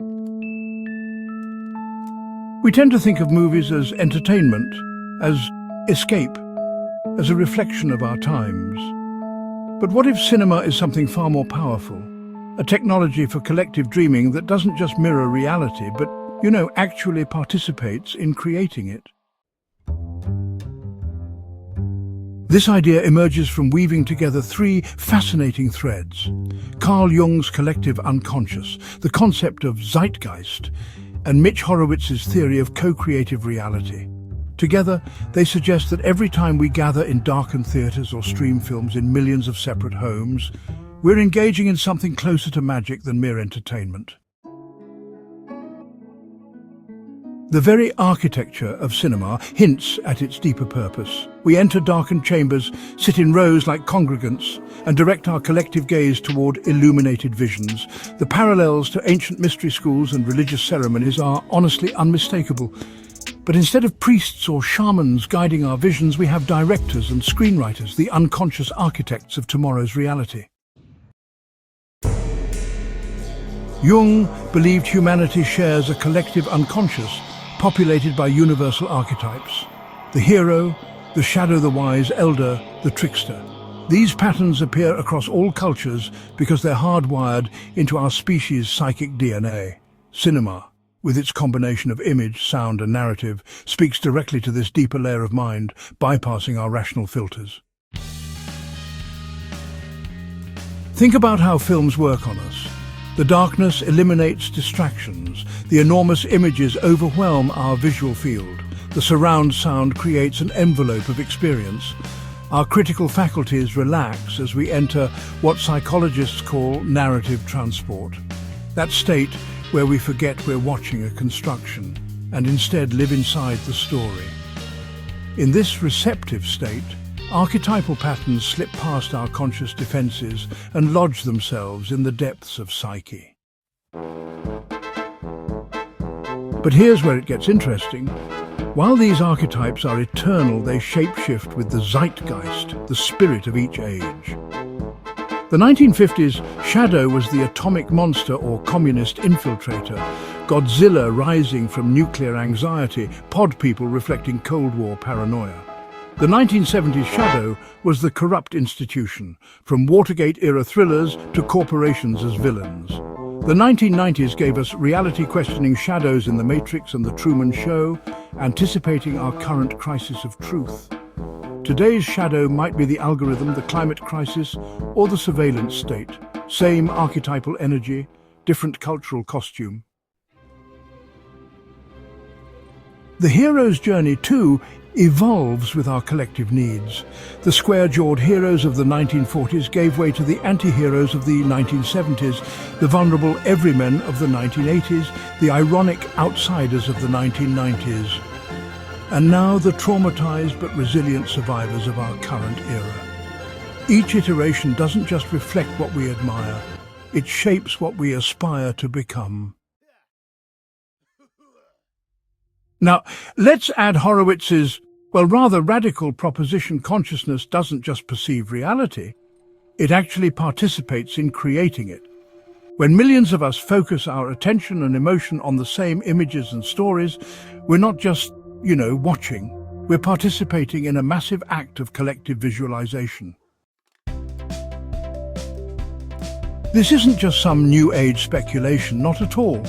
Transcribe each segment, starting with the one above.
We tend to think of movies as entertainment, as escape, as a reflection of our times. But what if cinema is something far more powerful? A technology for collective dreaming that doesn't just mirror reality, but, actually participates in creating it. This idea emerges from weaving together three fascinating threads: Carl Jung's collective unconscious, the concept of Zeitgeist, and Mitch Horowitz's theory of co-creative reality. Together, they suggest that every time we gather in darkened theatres or stream films in millions of separate homes, we're engaging in something closer to magic than mere entertainment. The very architecture of cinema hints at its deeper purpose. We enter darkened chambers, sit in rows like congregants, and direct our collective gaze toward illuminated visions. The parallels to ancient mystery schools and religious ceremonies are honestly unmistakable. But instead of priests or shamans guiding our visions, we have directors and screenwriters, the unconscious architects of tomorrow's reality. Jung believed humanity shares a collective unconscious, populated by universal archetypes: the hero, the shadow, the wise elder, the trickster. These patterns appear across all cultures because they're hardwired into our species' psychic DNA. Cinema, with its combination of image, sound and narrative, speaks directly to this deeper layer of mind, bypassing our rational filters. Think about how films work on us. The darkness eliminates distractions. The enormous images overwhelm our visual field. The surround sound creates an envelope of experience. Our critical faculties relax as we enter what psychologists call narrative transport. That state where we forget we're watching a construction and instead live inside the story. In this receptive state, archetypal patterns slip past our conscious defenses and lodge themselves in the depths of psyche. But here's where it gets interesting. While these archetypes are eternal, they shapeshift with the zeitgeist, the spirit of each age. The 1950s, Shadow was the atomic monster or communist infiltrator, Godzilla rising from nuclear anxiety, pod people reflecting Cold War paranoia. The 1970s Shadow was the corrupt institution, from Watergate-era thrillers to corporations as villains. The 1990s gave us reality-questioning shadows in The Matrix and The Truman Show, anticipating our current crisis of truth. Today's shadow might be the algorithm, the climate crisis, or the surveillance state. Same archetypal energy, different cultural costume. The hero's journey, too, evolves with our collective needs. The square-jawed heroes of the 1940s gave way to the anti-heroes of the 1970s, the vulnerable everymen of the 1980s, the ironic outsiders of the 1990s. And now the traumatized but resilient survivors of our current era. Each iteration doesn't just reflect what we admire, it shapes what we aspire to become. Now, let's add Horowitz's, rather radical proposition: consciousness doesn't just perceive reality, it actually participates in creating it. When millions of us focus our attention and emotion on the same images and stories, we're not just, watching. We're participating in a massive act of collective visualization. This isn't just some new age speculation, not at all.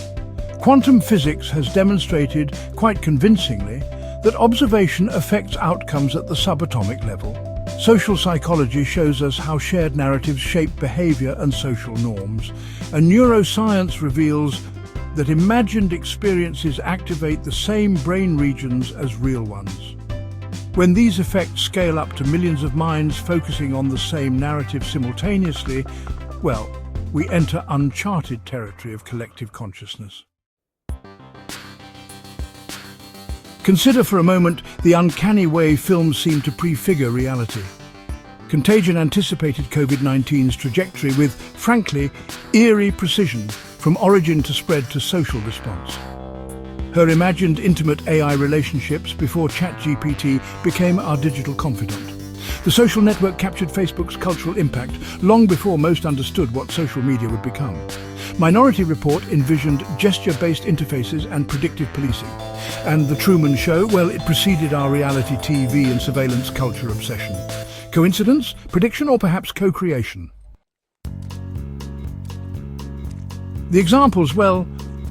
Quantum physics has demonstrated, quite convincingly, that observation affects outcomes at the subatomic level. Social psychology shows us how shared narratives shape behavior and social norms. And neuroscience reveals that imagined experiences activate the same brain regions as real ones. When these effects scale up to millions of minds focusing on the same narrative simultaneously, we enter uncharted territory of collective consciousness. Consider for a moment the uncanny way films seem to prefigure reality. Contagion anticipated COVID-19's trajectory with, frankly, eerie precision, from origin to spread to social response. Her imagined intimate AI relationships before ChatGPT became our digital confidant. The social network captured Facebook's cultural impact long before most understood what social media would become. Minority Report envisioned gesture-based interfaces and predictive policing. And The Truman Show, well, it preceded our reality TV and surveillance culture obsession. Coincidence, prediction, or perhaps co-creation? The examples, well,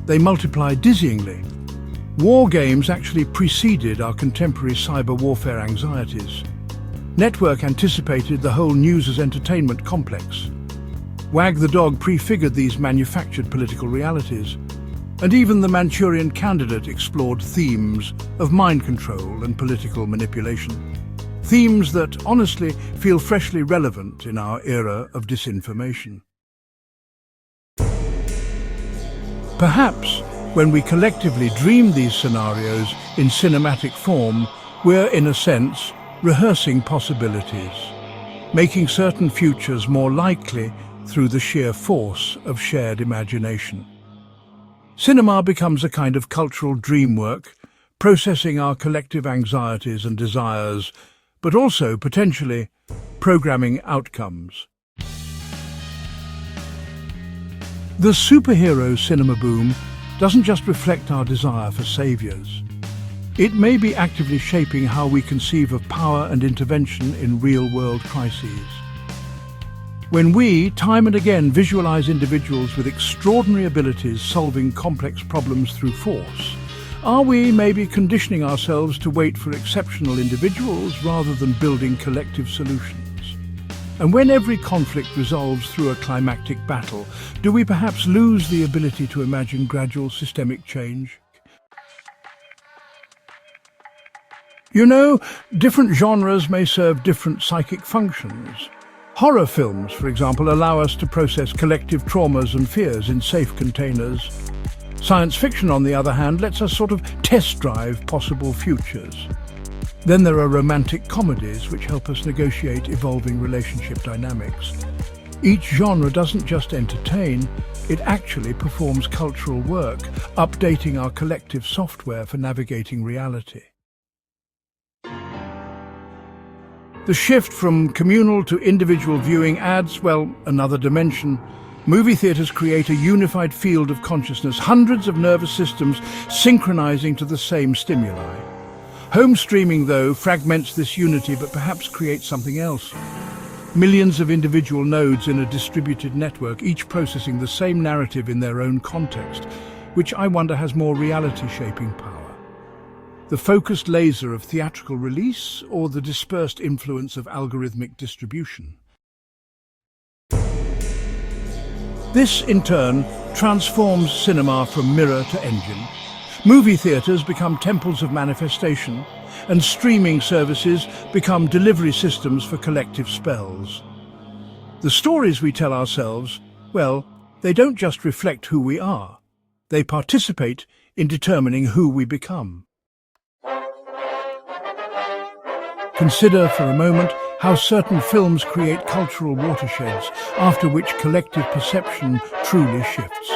they multiply dizzyingly. War games actually preceded our contemporary cyber warfare anxieties. Network anticipated the whole news as entertainment complex. Wag the Dog prefigured these manufactured political realities. And even The Manchurian Candidate explored themes of mind control and political manipulation. Themes that, honestly, feel freshly relevant in our era of disinformation. Perhaps, when we collectively dream these scenarios in cinematic form, we're, in a sense, rehearsing possibilities, making certain futures more likely through the sheer force of shared imagination. Cinema becomes a kind of cultural dreamwork, processing our collective anxieties and desires, but also, potentially, programming outcomes. The superhero cinema boom doesn't just reflect our desire for saviors. It may be actively shaping how we conceive of power and intervention in real-world crises. When we, time and again, visualize individuals with extraordinary abilities solving complex problems through force, are we maybe conditioning ourselves to wait for exceptional individuals rather than building collective solutions? And when every conflict resolves through a climactic battle, do we perhaps lose the ability to imagine gradual systemic change? You know, different genres may serve different psychic functions. Horror films, for example, allow us to process collective traumas and fears in safe containers. Science fiction, on the other hand, lets us sort of test drive possible futures. Then there are romantic comedies which help us negotiate evolving relationship dynamics. Each genre doesn't just entertain, it actually performs cultural work, updating our collective software for navigating reality. The shift from communal to individual viewing adds, well, another dimension. Movie theaters create a unified field of consciousness, hundreds of nervous systems synchronizing to the same stimuli. Home streaming, though, fragments this unity but perhaps creates something else. Millions of individual nodes in a distributed network, each processing the same narrative in their own context, which I wonder has more reality-shaping power. The focused laser of theatrical release or the dispersed influence of algorithmic distribution? This, in turn, transforms cinema from mirror to engine. Movie theaters become temples of manifestation, and streaming services become delivery systems for collective spells. The stories we tell ourselves, well, they don't just reflect who we are. They participate in determining who we become. Consider for a moment how certain films create cultural watersheds, after which collective perception truly shifts.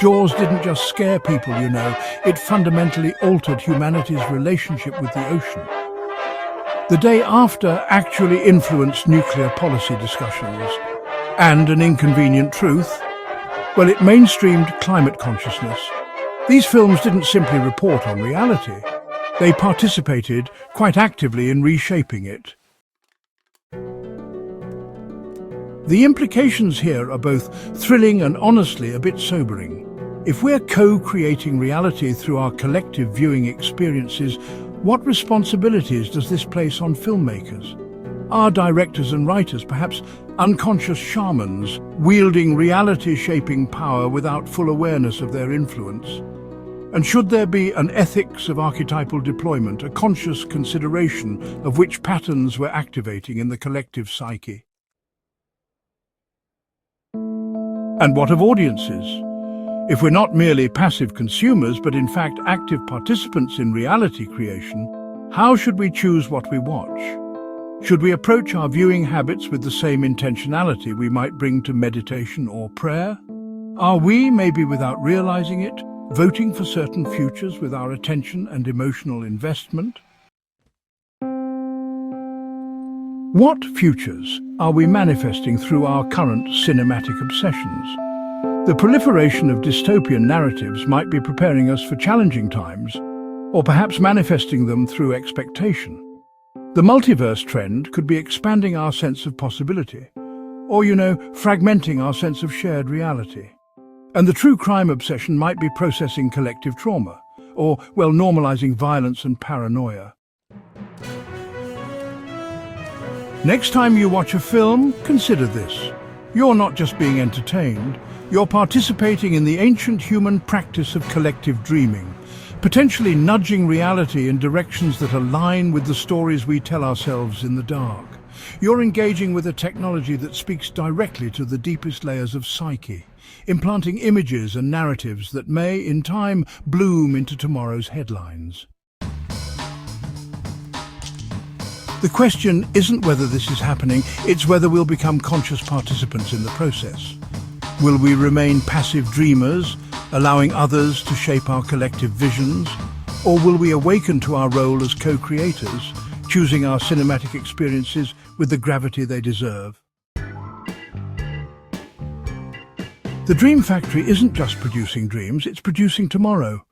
Jaws didn't just scare people, you know, it fundamentally altered humanity's relationship with the ocean. The Day After actually influenced nuclear policy discussions. And an inconvenient truth? Well, it mainstreamed climate consciousness. These films didn't simply report on reality. They participated quite actively in reshaping it. The implications here are both thrilling and honestly a bit sobering. If we're co-creating reality through our collective viewing experiences, what responsibilities does this place on filmmakers? Are directors and writers perhaps unconscious shamans, wielding reality-shaping power without full awareness of their influence? And should there be an ethics of archetypal deployment, a conscious consideration of which patterns we're activating in the collective psyche? And what of audiences? If we're not merely passive consumers, but in fact active participants in reality creation, how should we choose what we watch? Should we approach our viewing habits with the same intentionality we might bring to meditation or prayer? Are we, maybe without realizing it, voting for certain futures with our attention and emotional investment? What futures are we manifesting through our current cinematic obsessions? The proliferation of dystopian narratives might be preparing us for challenging times, or perhaps manifesting them through expectation. The multiverse trend could be expanding our sense of possibility, or, fragmenting our sense of shared reality. And the true crime obsession might be processing collective trauma, or, normalizing violence and paranoia. Next time you watch a film, consider this. You're not just being entertained, you're participating in the ancient human practice of collective dreaming, potentially nudging reality in directions that align with the stories we tell ourselves in the dark. You're engaging with a technology that speaks directly to the deepest layers of psyche, implanting images and narratives that may, in time, bloom into tomorrow's headlines. The question isn't whether this is happening, it's whether we'll become conscious participants in the process. Will we remain passive dreamers, allowing others to shape our collective visions? Or will we awaken to our role as co-creators, choosing our cinematic experiences with the gravity they deserve? The Dream Factory isn't just producing dreams, it's producing tomorrow.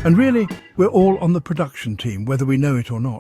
And really, we're all on the production team, whether we know it or not.